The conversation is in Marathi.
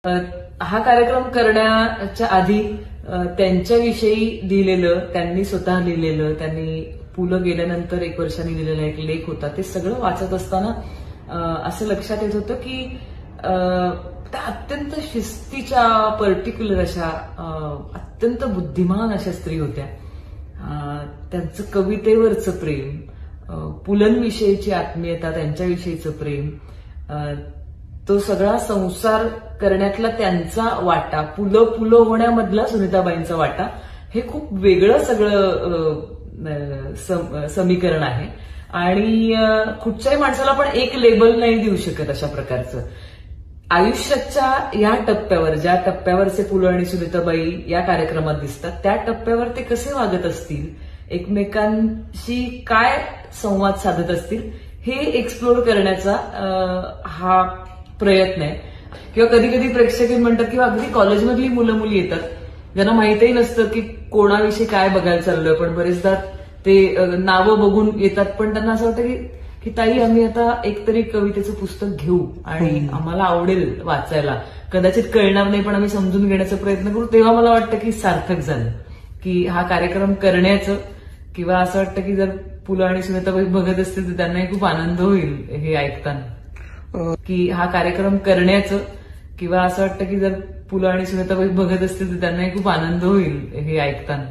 हा कार्यक्रम करण्याच्या आधी त्यांच्याविषयी लिहिलेलं, त्यांनी स्वतः लिहिलेलं, त्यांनी पुलं गेल्यानंतर 1 वर्षांनी लिहिलेला एक लेख होता. ते सगळं वाचत असताना असं लक्षात येत होतं की त्या अत्यंत शिस्तीच्या, पर्टिक्युलर अशा, अत्यंत बुद्धिमान अशा स्त्री होत्या. त्यांचं कवितेवरचं प्रेम, पुलंविषयीची आत्मीयता, त्यांच्याविषयीचं प्रेम, तो सगळा संसार करण्यातला त्यांचा वाटा, पुलं होण्यामधला सुनीताबाईंचा वाटा, हे खूप वेगळं सगळं समीकरण आहे. आणि कुठच्याही माणसाला आपण एक लेबल नाही देऊ शकत अशा प्रकारचं. आयुष्याच्या या टप्प्यावर, ज्या टप्प्यावरचे पुलं आणि सुनीताबाई या कार्यक्रमात दिसतात, त्या टप्प्यावर ते कसे वागत असतील, एकमेकांशी काय संवाद साधत असतील, हे एक्सप्लोर करण्याचा हा प्रयत्न आहे. किंवा कधी कधी प्रेक्षक म्हणतात, किंवा अगदी कॉलेजमधली मुलं मुली येतात ज्यांना माहितही नसतं की कोणाविषयी काय बघायला चाललोय, पण बरेचदा ते नावं बघून येतात, पण त्यांना असं वाटतं की ताई, आम्ही आता एकतरी कवितेचं पुस्तक घेऊ आणि आम्हाला आवडेल वाचायला, कदाचित कळणार नाही पण आम्ही समजून घेण्याचा प्रयत्न करू. तेव्हा मला वाटतं की सार्थक झालं की हा कार्यक्रम करण्याचं. किंवा असं वाटतं की जर पुलं आणि सुनीताबाई बघत असतील तर त्यांनाही खूप आनंद होईल हे ऐकताना, की हा कार्यक्रम करण्याचं. किंवा असं वाटतं की जर पुलं आणि सुनीताबाई बघत असतील तर त्यांनाही खूप आनंद होईल हे ऐकताना.